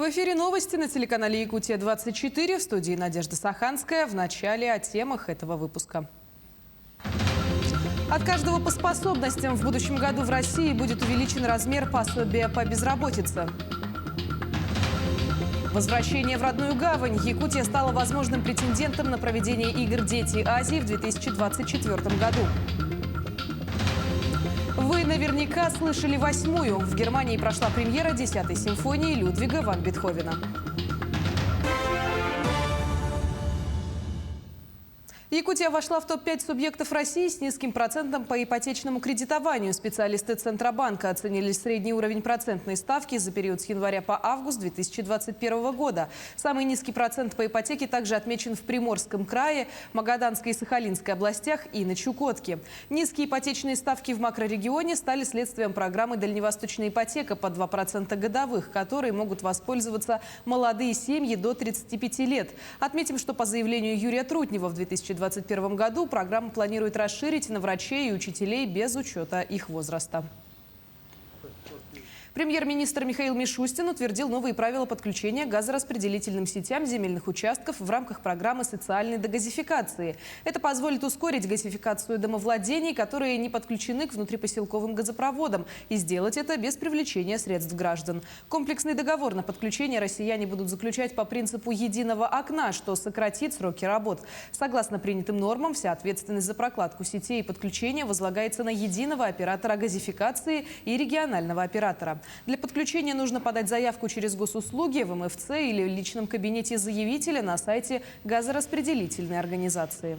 В эфире новости на телеканале «Якутия-24». В студии Надежда Саханская. В начале о темах этого выпуска. От каждого по способностям. В будущем году в России будет увеличен размер пособия по безработице. Возвращение в родную гавань. Якутия стала возможным претендентом на проведение игр «Дети Азии» в 2024 году. Вы наверняка слышали 8-ю. В Германии прошла премьера 10-й симфонии Людвига ван Бетховена. Якутия вошла в топ-5 субъектов России с низким процентом по ипотечному кредитованию. Специалисты Центробанка оценили средний уровень процентной ставки за период с января по август 2021 года. Самый низкий процент по ипотеке также отмечен в Приморском крае, Магаданской и Сахалинской областях и на Чукотке. Низкие ипотечные ставки в макрорегионе стали следствием программы «Дальневосточная ипотека» по 2% годовых, которой могут воспользоваться молодые семьи до 35 лет. Отметим, что по заявлению Юрия Трутнева в 2021 году программу планирует расширить на врачей и учителей без учета их возраста. Премьер-министр Михаил Мишустин утвердил новые правила подключения к газораспределительным сетям земельных участков в рамках программы социальной дегазификации. Это позволит ускорить газификацию домовладений, которые не подключены к внутрипоселковым газопроводам, и сделать это без привлечения средств граждан. Комплексный договор на подключение россияне будут заключать по принципу единого окна, что сократит сроки работ. Согласно принятым нормам, вся ответственность за прокладку сетей и подключения возлагается на единого оператора газификации и регионального оператора. Для подключения нужно подать заявку через госуслуги, в МФЦ или в личном кабинете заявителя на сайте газораспределительной организации.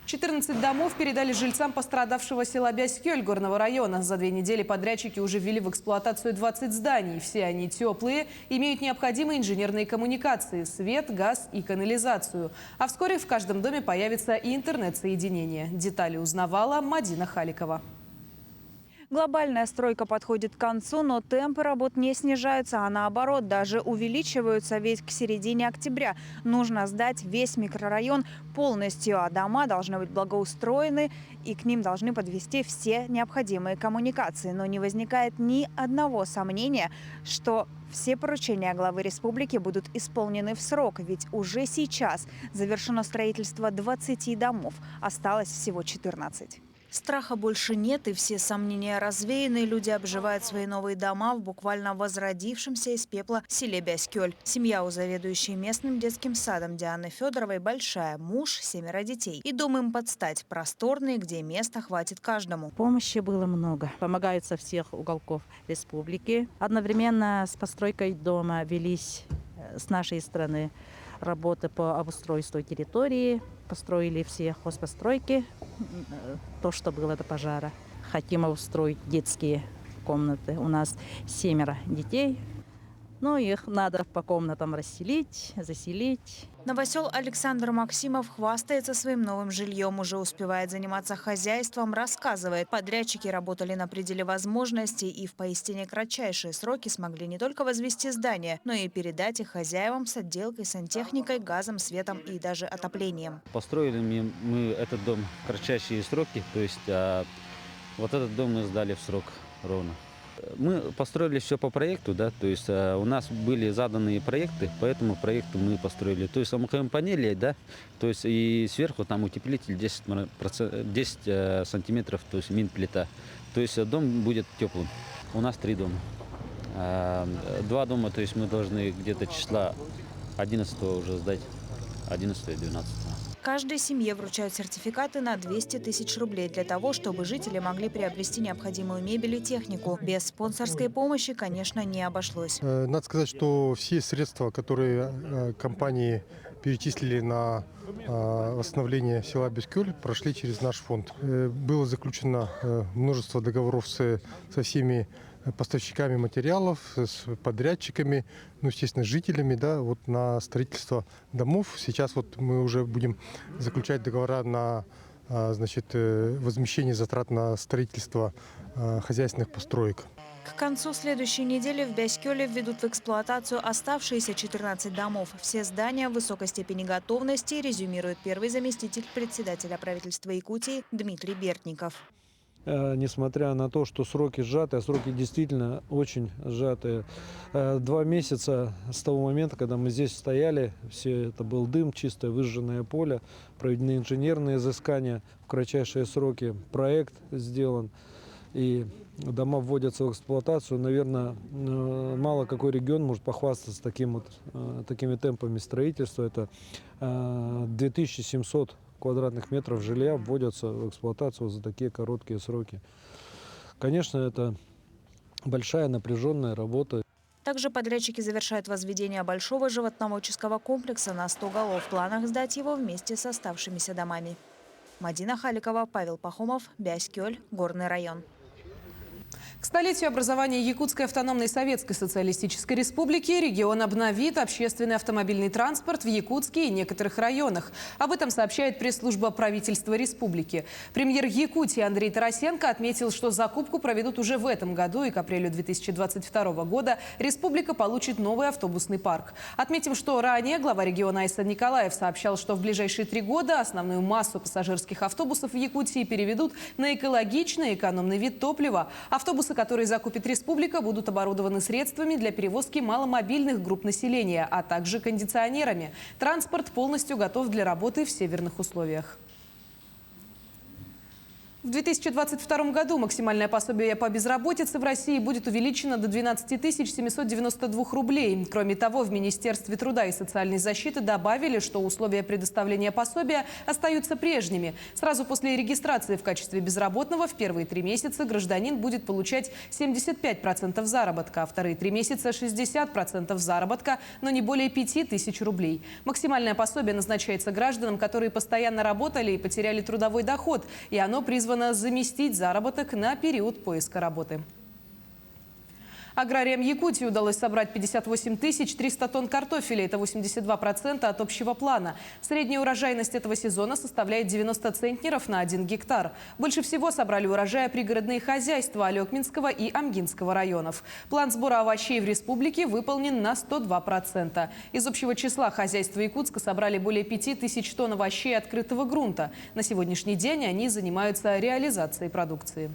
14 домов передали жильцам пострадавшего села Бяскёль горного района. За 2 недели подрядчики уже ввели в эксплуатацию 20 зданий. Все они теплые, имеют необходимые инженерные коммуникации – свет, газ и канализацию. А вскоре в каждом доме появится и интернет-соединение. Детали узнавала Мадина Халикова. Глобальная стройка подходит к концу, но темпы работ не снижаются, а наоборот даже увеличиваются, ведь к середине октября нужно сдать весь микрорайон полностью, а дома должны быть благоустроены и к ним должны подвести все необходимые коммуникации. Но не возникает ни одного сомнения, что все поручения главы республики будут исполнены в срок, ведь уже сейчас завершено строительство 20 домов, осталось всего 14. Страха больше нет, и все сомнения развеяны. Люди обживают свои новые дома в буквально возродившемся из пепла селе Бяскёль. Семья у заведующей местным детским садом Дианы Федоровой большая. Муж, 7 детей. И дом им под стать. Просторный, где места хватит каждому. Помощи было много. Помогают со всех уголков республики. Одновременно с постройкой дома велись с нашей стороны работы по обустройству территории. Построили все хозпостройки, то, что было до пожара. Хотим обустроить детские комнаты. У нас 7 детей, но их надо по комнатам расселить, заселить. Новосел Александр Максимов хвастается своим новым жильем. Уже успевает заниматься хозяйством, рассказывает. Подрядчики работали на пределе возможностей и в поистине кратчайшие сроки смогли не только возвести здание, но и передать их хозяевам с отделкой, сантехникой, газом, светом и даже отоплением. Построили мы этот дом в кратчайшие сроки, то есть вот этот дом мы сдали в срок ровно. Мы построили все по проекту, да, то есть у нас были заданные проекты, по этому проекту мы построили. То есть АМХМ панели, да, то есть и сверху там утеплитель 10 сантиметров, то есть мин-плита. То есть дом будет теплым. У нас 3 дома. 2 дома, то есть мы должны где-то числа 11 уже сдать, 11 и 12. Каждой семье вручают сертификаты на 200 тысяч рублей для того, чтобы жители могли приобрести необходимую мебель и технику. Без спонсорской помощи, конечно, не обошлось. Надо сказать, что все средства, которые компании перечислили на восстановление села Бяскёль, прошли через наш фонд. Было заключено множество договоров со всеми поставщиками материалов, с подрядчиками, ну, естественно, с жителями, да, вот на строительство домов. Сейчас вот мы уже будем заключать договора на, значит, возмещение затрат на строительство хозяйственных построек. К концу следующей недели в Бяскёле введут в эксплуатацию оставшиеся 14 домов. Все здания в высокой степени готовности, резюмирует первый заместитель председателя правительства Якутии Дмитрий Бертников. несмотря на то, что сроки сжаты, а сроки действительно очень сжатые. 2 месяца с того момента, когда мы здесь стояли, все это был дым, чистое выжженное поле, проведены инженерные изыскания в кратчайшие сроки, проект сделан, и дома вводятся в эксплуатацию. Наверное, мало какой регион может похвастаться такими темпами строительства. Это 2700 квадратных метров жилья вводятся в эксплуатацию за такие короткие сроки. Конечно, это большая напряженная работа. Также подрядчики завершают возведение большого животноводческого комплекса на 100 голов. В планах сдать его вместе с оставшимися домами. Мадина Халикова, Павел Пахомов, Бяскёль, Горный район. К столетию образования Якутской автономной Советской Социалистической Республики регион обновит общественный автомобильный транспорт в Якутске и некоторых районах. Об этом сообщает пресс-служба правительства республики. Премьер Якутии Андрей Тарасенко отметил, что закупку проведут уже в этом году, и к апрелю 2022 года республика получит новый автобусный парк. Отметим, что ранее глава региона Айсан Николаев сообщал, что в ближайшие 3 года основную массу пассажирских автобусов в Якутии переведут на экологичный и экономный вид топлива. Автобусы, которые закупит республика, будут оборудованы средствами для перевозки маломобильных групп населения, а также кондиционерами. Транспорт полностью готов для работы в северных условиях. В 2022 году максимальное пособие по безработице в России будет увеличено до 12 792 рублей. Кроме того, в Министерстве труда и социальной защиты добавили, что условия предоставления пособия остаются прежними. Сразу после регистрации в качестве безработного в первые 3 месяца гражданин будет получать 75% заработка, а вторые 3 месяца 60% заработка, но не более 5000 рублей. Максимальное пособие назначается гражданам, которые постоянно работали и потеряли трудовой доход, и оно призвано заместить заработок на период поиска работы. Аграриям Якутии удалось собрать 58 300 тонн картофеля. Это 82% от общего плана. Средняя урожайность этого сезона составляет 90 центнеров на 1 гектар. Больше всего собрали урожая пригородные хозяйства Алекминского и Амгинского районов. План сбора овощей в республике выполнен на 102%. Из общего числа хозяйства Якутска собрали более 5000 тонн овощей открытого грунта. На сегодняшний день они занимаются реализацией продукции.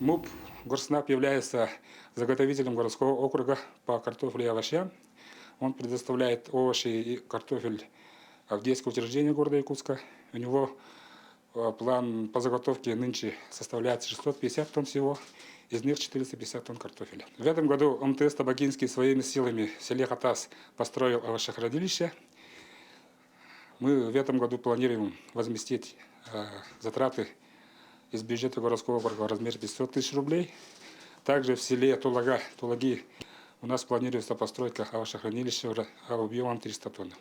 МУП Горснаб является заготовителем городского округа по картофелю и овощам. Он предоставляет овощи и картофель в детское учреждение города Якутска. У него план по заготовке нынче составляет 650 тонн всего, из них 450 тонн картофеля. В этом году МТС Табакинский своими силами в селе Хатас построил овощехранилище. Мы в этом году планируем возместить затраты из бюджета городского округа в размере 500 тысяч рублей. Также в селе Тулаги у нас планируется постройка овощехранилища объемом 300 тонн.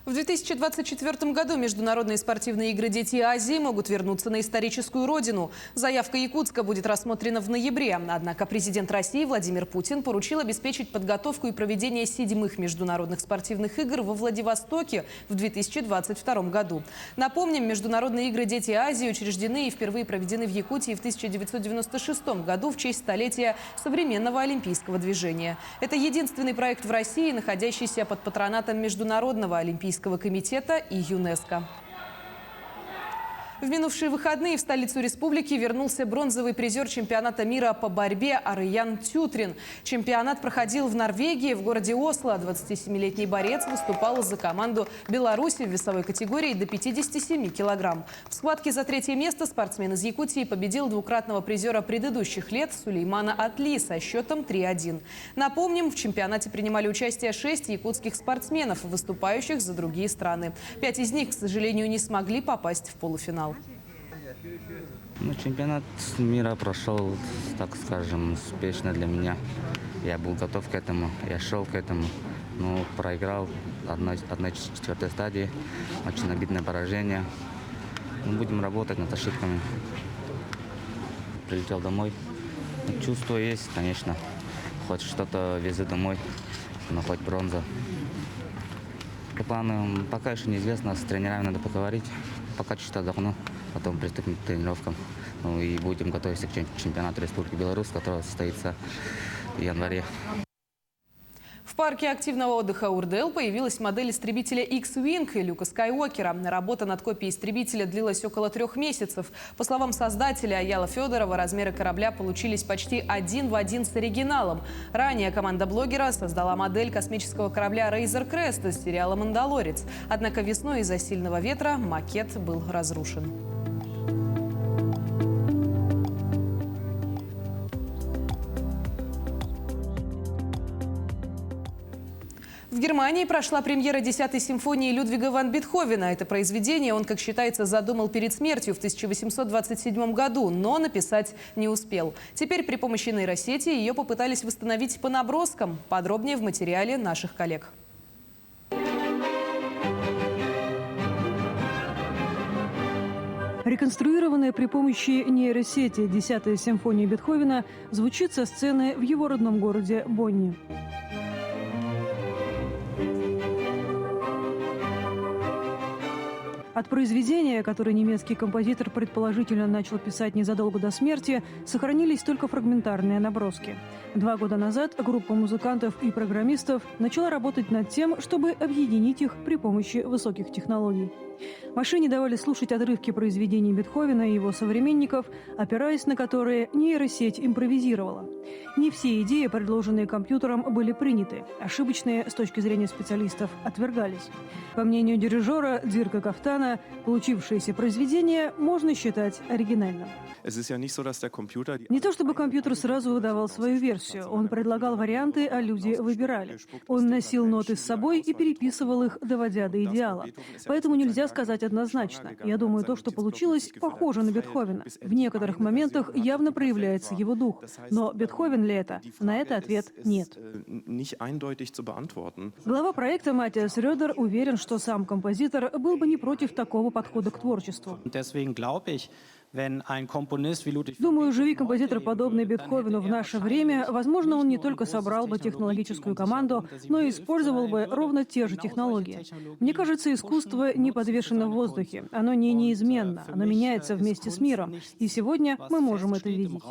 В 2024 году международные спортивные игры «Дети Азии» могут вернуться на историческую родину. Заявка Якутска будет рассмотрена в ноябре. Однако президент России Владимир Путин поручил обеспечить подготовку и проведение 7-х международных спортивных игр во Владивостоке в 2022 году. Напомним, международные игры «Дети Азии» учреждены и впервые проведены в Якутии в 1996 году в честь столетия современного олимпийского движения. Это единственный проект в России, находящийся под патронатом Международного олимпийского комитета и ЮНЕСКО. В минувшие выходные в столицу республики вернулся бронзовый призер чемпионата мира по борьбе Арыян Тютрин. Чемпионат проходил в Норвегии, в городе Осло. 27-летний борец выступал за команду Беларуси в весовой категории до 57 килограмм. В схватке за 3-е место спортсмен из Якутии победил двукратного призера предыдущих лет Сулеймана Атли со счетом 3-1. Напомним, в чемпионате принимали участие 6 якутских спортсменов, выступающих за другие страны. 5 из них, к сожалению, не смогли попасть в полуфинал. Чемпионат мира прошел, так скажем, успешно для меня. Я был готов к этому, я шел к этому, но проиграл 1/4 стадии, очень обидное поражение. Мы будем работать над ошибками. Прилетел домой. Чувство есть, конечно. Хоть что-то везу домой, но хоть бронза. По плану пока еще неизвестно, с тренерами надо поговорить. Пока чуть отдохну, потом приступим к тренировкам. И будем готовиться к чемпионату Республики Беларусь, который состоится в январе. В парке активного отдыха Урдел появилась модель истребителя X-Wing Люка Скайуокера. Работа над копией истребителя длилась около 3 месяцев. По словам создателя Аяла Федорова, размеры корабля получились почти один в один с оригиналом. Ранее команда блогера создала модель космического корабля Razor Crest из сериала «Мандалорец». Однако весной из-за сильного ветра макет был разрушен. В Германии прошла премьера 10-й симфонии Людвига ван Бетховена. Это произведение он, как считается, задумал перед смертью в 1827 году, но написать не успел. Теперь при помощи нейросети ее попытались восстановить по наброскам. Подробнее в материале наших коллег. Реконструированная при помощи нейросети 10-я симфония Бетховена звучит со сцены в его родном городе Бонне. От произведения, которое немецкий композитор предположительно начал писать незадолго до смерти, сохранились только фрагментарные наброски. 2 года назад группа музыкантов и программистов начала работать над тем, чтобы объединить их при помощи высоких технологий. Машине давали слушать отрывки произведений Бетховена и его современников, опираясь на которые нейросеть импровизировала. Не все идеи, предложенные компьютером, были приняты. Ошибочные, с точки зрения специалистов, отвергались. По мнению дирижера Дирка Кафтана, получившееся произведение можно считать оригинальным. Не то чтобы компьютер сразу выдавал свою версию. Он предлагал варианты, а люди выбирали. Он носил ноты с собой и переписывал их, доводя до идеала. Поэтому нельзя сказать однозначно. Я думаю, то, что получилось, похоже на Бетховена. В некоторых моментах явно проявляется его дух. Но Бетховен ли это? На это ответ нет. Глава проекта Матиас Рёдер уверен, что сам композитор был бы не против такого подхода к творчеству. Думаю, живи композитор, подобный Бетховену в наше время, возможно, он не только собрал бы технологическую команду, но и использовал бы ровно те же технологии. Мне кажется, искусство не подвешено в воздухе. Оно не неизменно, оно меняется вместе с миром. И сегодня мы можем это видеть.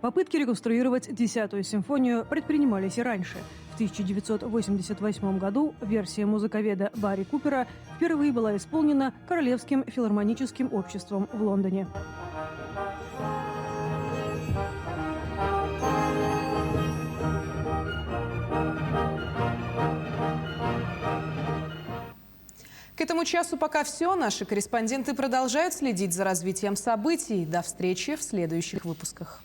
Попытки реконструировать 10-ю симфонию предпринимались и раньше. В 1988 году версия музыковеда Барри Купера впервые была исполнена Королевским филармоническим обществом в Лондоне. К этому часу пока все. Наши корреспонденты продолжают следить за развитием событий. До встречи в следующих выпусках.